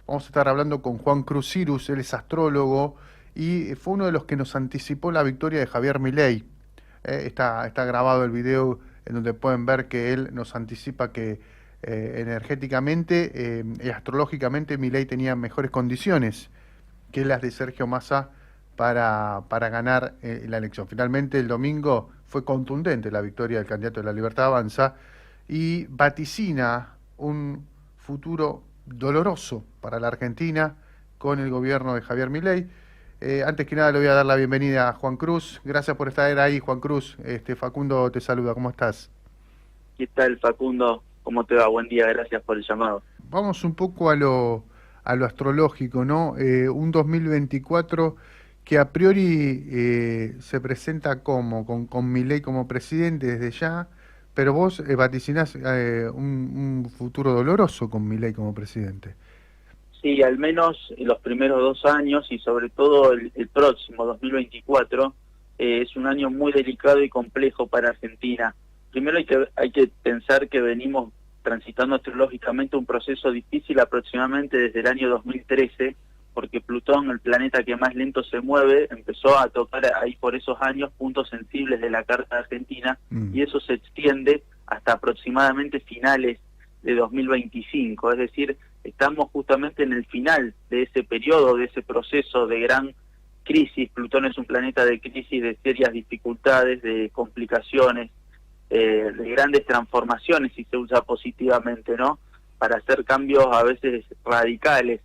Vamos a estar hablando con Juan Cruz Cyrus, él es astrólogo y fue uno de los que nos anticipó la victoria de Javier Milei. Está grabado el video en donde pueden ver que él nos anticipa que energéticamente y astrológicamente Milei tenía mejores condiciones que las de Sergio Massa para ganar la elección. Finalmente el domingo fue contundente la victoria del candidato de La Libertad Avanza y vaticina un futuro doloroso para la Argentina con el gobierno de Javier Milei. Antes que nada le voy a dar la bienvenida a Juan Cruz. Gracias por estar ahí, Juan Cruz. Facundo te saluda, ¿cómo estás? ¿Qué tal, Facundo? ¿Cómo te va? Buen día, gracias por el llamado. Vamos un poco a lo astrológico, ¿no? Un 2024 que a priori se presenta como, con Milei como presidente desde ya, pero vos vaticinás un futuro doloroso con Milei como presidente. Sí, al menos en los primeros 2 años y sobre todo el próximo, 2024, es un año muy delicado y complejo para Argentina. Primero hay que pensar que venimos transitando astrológicamente un proceso difícil aproximadamente desde el año 2013, porque Plutón, el planeta que más lento se mueve, empezó a tocar ahí por esos años puntos sensibles de la carta argentina y eso se extiende hasta aproximadamente finales de 2025, es decir, estamos justamente en el final de ese periodo, de ese proceso de gran crisis. Plutón es un planeta de crisis, de serias dificultades, de complicaciones, de grandes transformaciones, si se usa positivamente, ¿no? Para hacer cambios a veces radicales.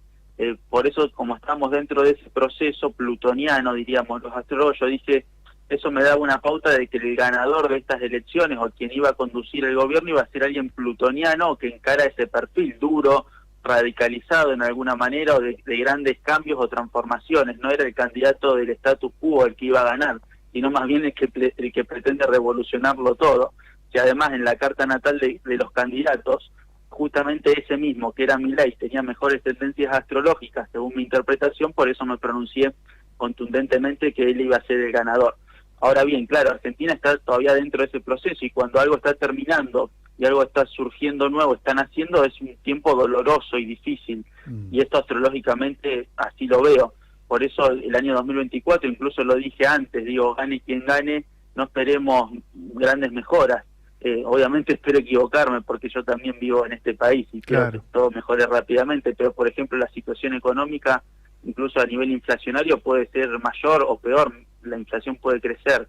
Por eso, como estamos dentro de ese proceso plutoniano, diríamos los astrólogos, yo dije, eso me daba una pauta de que el ganador de estas elecciones o quien iba a conducir el gobierno iba a ser alguien plutoniano que encara ese perfil duro, radicalizado en alguna manera, o de grandes cambios o transformaciones. No era el candidato del status quo el que iba a ganar, sino más bien el que pretende revolucionarlo todo. Y además en la carta natal de los candidatos, justamente ese mismo, que era Milei, tenía mejores tendencias astrológicas, según mi interpretación, por eso me pronuncié contundentemente que él iba a ser el ganador. Ahora bien, claro, Argentina está todavía dentro de ese proceso y cuando algo está terminando y algo está surgiendo nuevo, están haciendo, es un tiempo doloroso y difícil. Y esto astrológicamente así lo veo. Por eso el año 2024, incluso lo dije antes, digo, gane quien gane, no esperemos grandes mejoras. Obviamente espero equivocarme porque yo también vivo en este país y quiero que todo mejore rápidamente, pero por ejemplo la situación económica, incluso a nivel inflacionario, puede ser mayor o peor, la inflación puede crecer,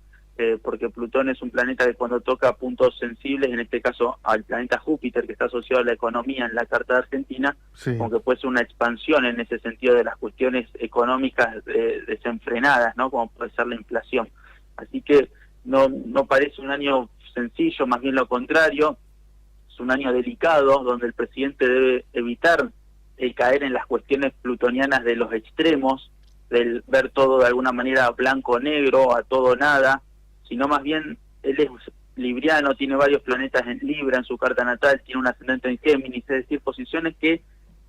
porque Plutón es un planeta que cuando toca puntos sensibles, en este caso al planeta Júpiter, que está asociado a la economía en la carta de Argentina, como que puede ser una expansión en ese sentido de las cuestiones económicas desenfrenadas, ¿no? Como puede ser la inflación. Así que no parece un año sencillo, más bien lo contrario, es un año delicado donde el presidente debe evitar el caer en las cuestiones plutonianas de los extremos, del ver todo de alguna manera blanco o negro, a todo nada, sino más bien él es libriano, tiene varios planetas en Libra en su carta natal, tiene un ascendente en Géminis, es decir, posiciones que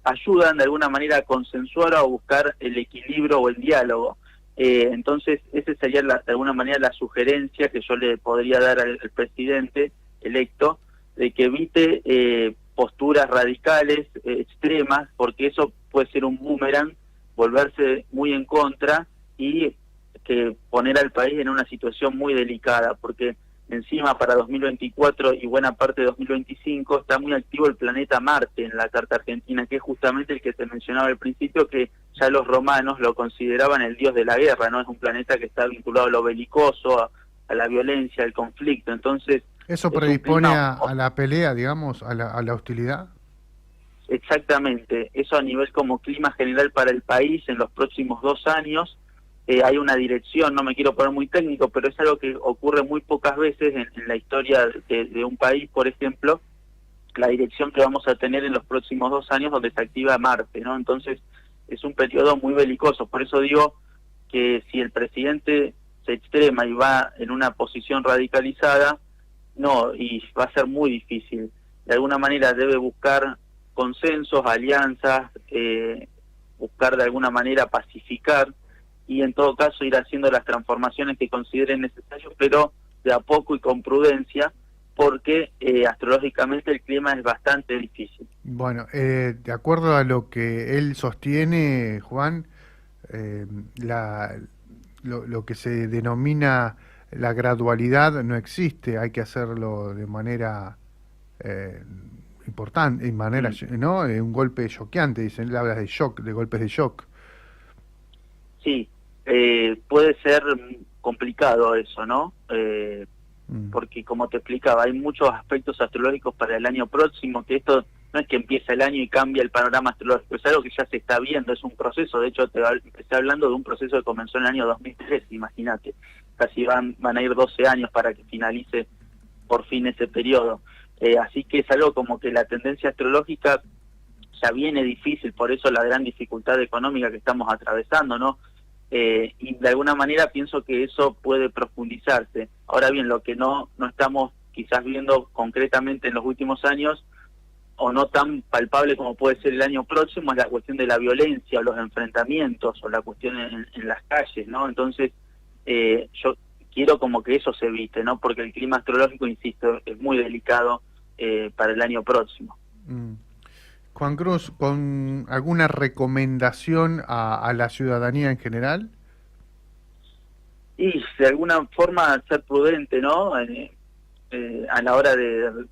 ayudan de alguna manera a consensuar o a buscar el equilibrio o el diálogo. Entonces, esa sería de alguna manera la sugerencia que yo le podría dar al presidente electo, de que evite posturas radicales, extremas, porque eso puede ser un boomerang, volverse muy en contra y que poner al país en una situación muy delicada, porque encima para 2024 y buena parte de 2025 está muy activo el planeta Marte en la carta argentina, que es justamente el que te mencionaba al principio, que ya los romanos lo consideraban el dios de la guerra, ¿no? Es un planeta que está vinculado a lo belicoso, a la violencia, al conflicto. Entonces ¿eso predispone a la pelea, digamos, a la hostilidad? Exactamente, eso a nivel como clima general para el país en los próximos 2 años. Hay una dirección, no me quiero poner muy técnico, pero es algo que ocurre muy pocas veces en la historia de un país, por ejemplo, la dirección que vamos a tener en los próximos 2 años donde se activa Marte, ¿no? Entonces es un periodo muy belicoso, por eso digo que si el presidente se extrema y va en una posición radicalizada, y va a ser muy difícil. De alguna manera debe buscar consensos, alianzas, buscar de alguna manera pacificar y en todo caso ir haciendo las transformaciones que consideren necesarios, pero de a poco y con prudencia, porque astrológicamente el clima es bastante difícil. Bueno, de acuerdo a lo que él sostiene, Juan, eh, la, lo que se denomina la gradualidad no existe, hay que hacerlo de manera eh, importante, en manera, Mm. ¿no? Un golpe choqueante, dicen, él habla de shock, de golpes de shock. Sí, puede ser complicado eso, ¿no? Mm, Porque como te explicaba, hay muchos aspectos astrológicos para el año próximo, que esto no es que empieza el año y cambia el panorama astrológico, es algo que ya se está viendo, es un proceso. De hecho, empecé hablando de un proceso que comenzó en el año 2003, imagínate, casi van a ir 12 años para que finalice por fin ese periodo. Así que es algo como que la tendencia astrológica ya viene difícil, por eso la gran dificultad económica que estamos atravesando, ¿no? Y de alguna manera pienso que eso puede profundizarse. Ahora bien, lo que no estamos quizás viendo concretamente en los últimos años, o no tan palpable como puede ser el año próximo, es la cuestión de la violencia o los enfrentamientos o la cuestión en las calles, ¿no? Entonces, yo quiero como que eso se evite, ¿no? Porque el clima astrológico, insisto, es muy delicado para el año próximo. mm. Juan Cruz, ¿con alguna recomendación a la ciudadanía en general? Y de alguna forma ser prudente, ¿no? A la hora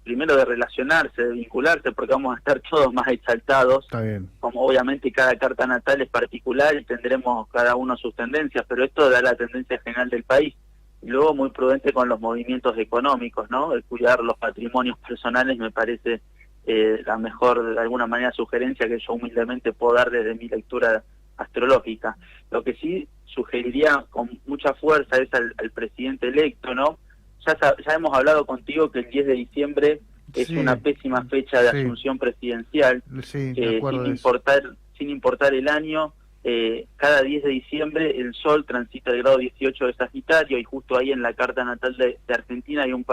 primero de relacionarse, de vincularse, porque vamos a estar todos más exaltados, Está bien. como obviamente cada carta natal es particular y tendremos cada uno sus tendencias, pero esto da la tendencia general del país. Y luego muy prudente con los movimientos económicos, ¿no? De cuidar los patrimonios personales me parece la mejor, de alguna manera, sugerencia que yo humildemente puedo dar desde mi lectura astrológica. Lo que sí sugeriría con mucha fuerza es al presidente electo, ¿no? Ya hemos hablado contigo que el 10 de diciembre es Sí, una pésima fecha de sí, asunción presidencial, sí, me acuerdo de eso. sin importar el año. Cada 10 de diciembre el Sol transita el grado 18 de Sagitario, y justo ahí en la carta natal de Argentina hay un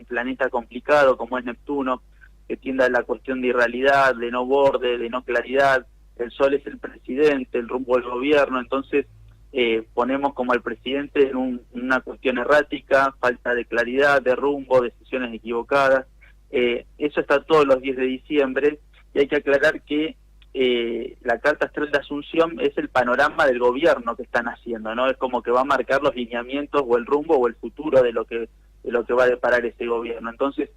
planeta complicado como es Neptuno, que tiende a la cuestión de irrealidad, de no borde, de no claridad. El Sol es el presidente, el rumbo del gobierno, entonces ponemos como al presidente en una cuestión errática, falta de claridad, de rumbo, decisiones equivocadas. Eso está todos los 10 de diciembre, y hay que aclarar que la carta astral de Asunción es el panorama del gobierno que están haciendo, ¿no? Es como que va a marcar los lineamientos o el rumbo o el futuro de lo que va a deparar ese gobierno. Entonces,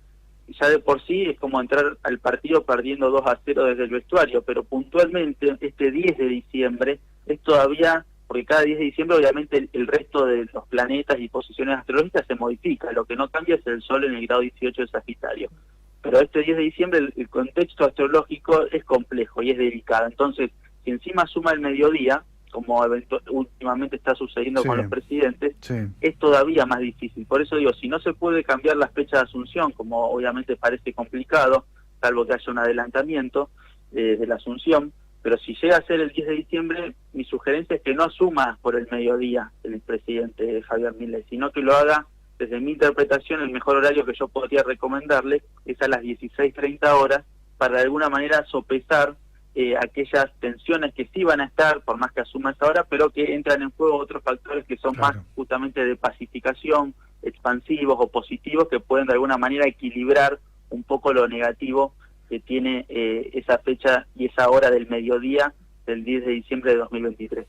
ya de por sí es como entrar al partido perdiendo 2-0 desde el vestuario, pero puntualmente este 10 de diciembre es todavía, porque cada 10 de diciembre obviamente el resto de los planetas y posiciones astrológicas se modifica, lo que no cambia es el Sol en el grado 18 de Sagitario. Pero este 10 de diciembre el contexto astrológico es complejo y es delicado, entonces si encima suma el mediodía, como últimamente está sucediendo con los presidentes, es todavía más difícil. Por eso digo, si no se puede cambiar la fecha de Asunción, como obviamente parece complicado, salvo que haya un adelantamiento de la Asunción, pero si llega a ser el 10 de diciembre, mi sugerencia es que no asuma por el mediodía el presidente Javier Milei, sino que lo haga, desde mi interpretación, el mejor horario que yo podría recomendarle es a las 16:30 horas, para de alguna manera sopesar aquellas tensiones que sí van a estar, por más que asuma esa hora, pero que entran en juego otros factores que son más justamente de pacificación, expansivos o positivos, que pueden de alguna manera equilibrar un poco lo negativo que tiene esa fecha y esa hora del mediodía del 10 de diciembre de 2023.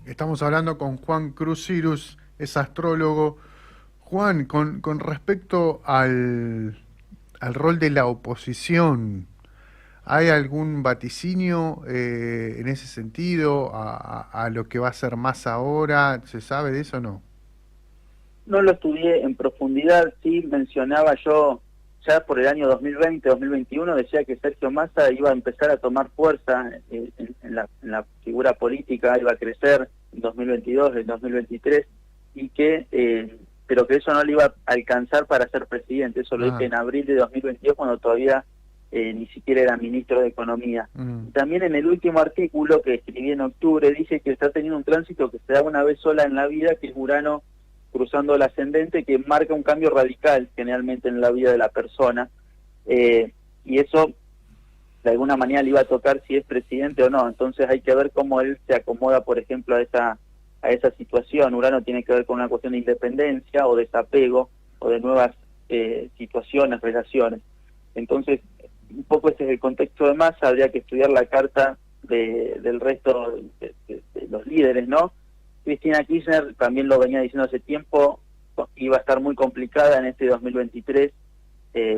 Estamos hablando con Juan Cruz Cyrus, es astrólogo. Juan, con respecto al rol de la oposición, ¿hay algún vaticinio en ese sentido a lo que va a ser más ahora? ¿Se sabe de eso o no? No lo estudié en profundidad, sí mencionaba yo ya por el año 2020-2021, decía que Sergio Massa iba a empezar a tomar fuerza en la figura política, iba a crecer en 2022, en 2023, y que pero que eso no le iba a alcanzar para ser presidente. Eso lo dije en abril de 2022, cuando todavía ni siquiera era ministro de Economía. También en el último artículo que escribí en octubre, dije que está teniendo un tránsito que se da una vez sola en la vida, que es Urano cruzando el ascendente, que marca un cambio radical generalmente en la vida de la persona, y eso de alguna manera le iba a tocar si es presidente o no. Entonces hay que ver cómo él se acomoda, por ejemplo, a esa situación. Urano tiene que ver con una cuestión de independencia o desapego o de nuevas situaciones, relaciones. Entonces, un poco ese es el contexto de Massa. Habría que estudiar la carta del resto de los líderes, ¿no? Cristina Kirchner, también lo venía diciendo hace tiempo, iba a estar muy complicada en este 2023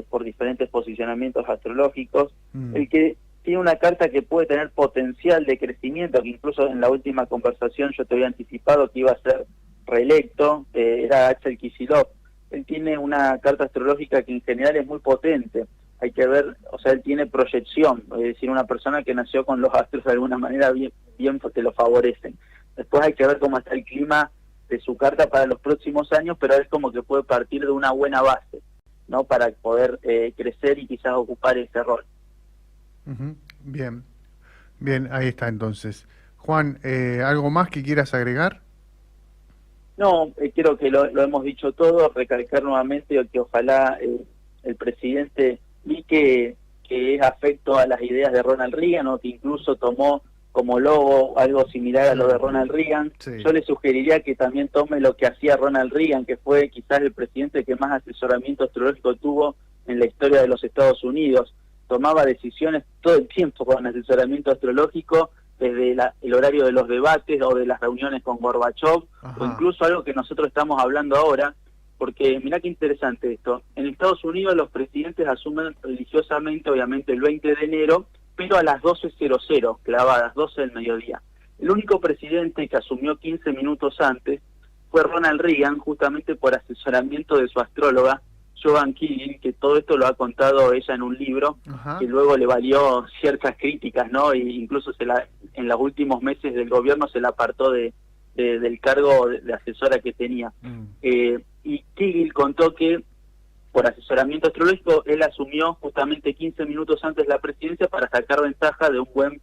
por diferentes posicionamientos astrológicos. El que tiene una carta que puede tener potencial de crecimiento, que incluso en la última conversación yo te había anticipado que iba a ser reelecto, era Axel Kicillof. Él tiene una carta astrológica que en general es muy potente. Hay que ver, o sea, él tiene proyección, es decir, una persona que nació con los astros de alguna manera bien que lo favorecen. Después hay que ver cómo está el clima de su carta para los próximos años, pero es como que puede partir de una buena base, ¿no? Para poder crecer y quizás ocupar ese rol. Bien, bien, ahí está entonces. Juan, ¿algo más que quieras agregar? No, creo que lo hemos dicho todo. Recalcar nuevamente que ojalá el presidente vi que es afecto a las ideas de Ronald Reagan, o que incluso tomó como logo algo similar a lo de Ronald Reagan. Sí. Yo le sugeriría que también tome lo que hacía Ronald Reagan, que fue quizás el presidente que más asesoramiento astrológico tuvo en la historia de los Estados Unidos. Tomaba decisiones todo el tiempo con asesoramiento astrológico, desde el horario de los debates o de las reuniones con Gorbachev, o incluso algo que nosotros estamos hablando ahora, porque mirá qué interesante esto. En Estados Unidos los presidentes asumen religiosamente, obviamente, el 20 de enero, pero a las 12:00, clavadas, 12 del mediodía. El único presidente que asumió 15 minutos antes fue Ronald Reagan, justamente por asesoramiento de su astróloga, Joan Kigel, que todo esto lo ha contado ella en un libro, que luego le valió ciertas críticas, ¿no? E incluso en los últimos meses del gobierno se la apartó del cargo de asesora que tenía. Y Kigel contó que por asesoramiento astrológico él asumió justamente 15 minutos antes la presidencia para sacar ventaja de un buen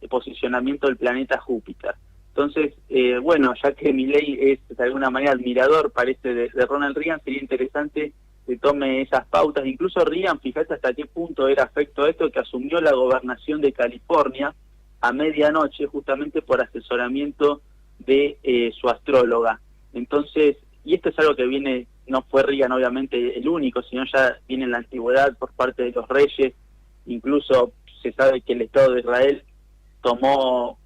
posicionamiento del planeta Júpiter. Entonces, bueno, ya que Milei es de alguna manera admirador, parece, de Ronald Reagan, sería interesante que tome esas pautas. Incluso Reagan, fíjate hasta qué punto era afecto a esto, que asumió la gobernación de California a medianoche justamente por asesoramiento de su astróloga. Entonces, y esto es algo que viene, no fue Reagan obviamente el único, sino ya viene en la antigüedad por parte de los reyes. Incluso se sabe que el Estado de Israel tomó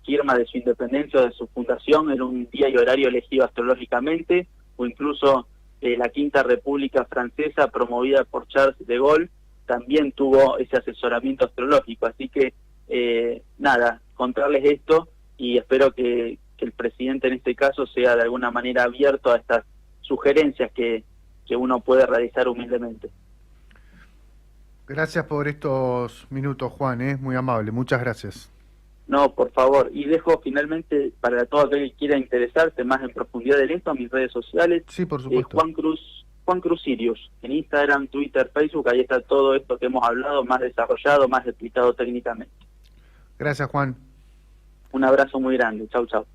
firma de su independencia o de su fundación en un día y horario elegido astrológicamente, o incluso la Quinta República Francesa, promovida por Charles de Gaulle, también tuvo ese asesoramiento astrológico. Así que, nada, contarles esto, y espero que el presidente en este caso sea de alguna manera abierto a estas sugerencias que uno puede realizar humildemente. Gracias por estos minutos, Juan, muy amable, muchas gracias. No, por favor, y dejo finalmente para todo aquel que quiera interesarse más en profundidad de esto, a mis redes sociales. Sí, por supuesto. Juan Cruz Sirius, en Instagram, Twitter, Facebook, ahí está todo esto que hemos hablado, más desarrollado, más explicado técnicamente. Gracias, Juan. Un abrazo muy grande, chau, chau.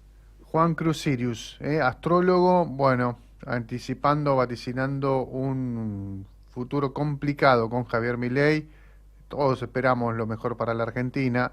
Juan Cruz Sirius, astrólogo, bueno, anticipando, vaticinando un futuro complicado con Javier Milei. Todos esperamos lo mejor para la Argentina.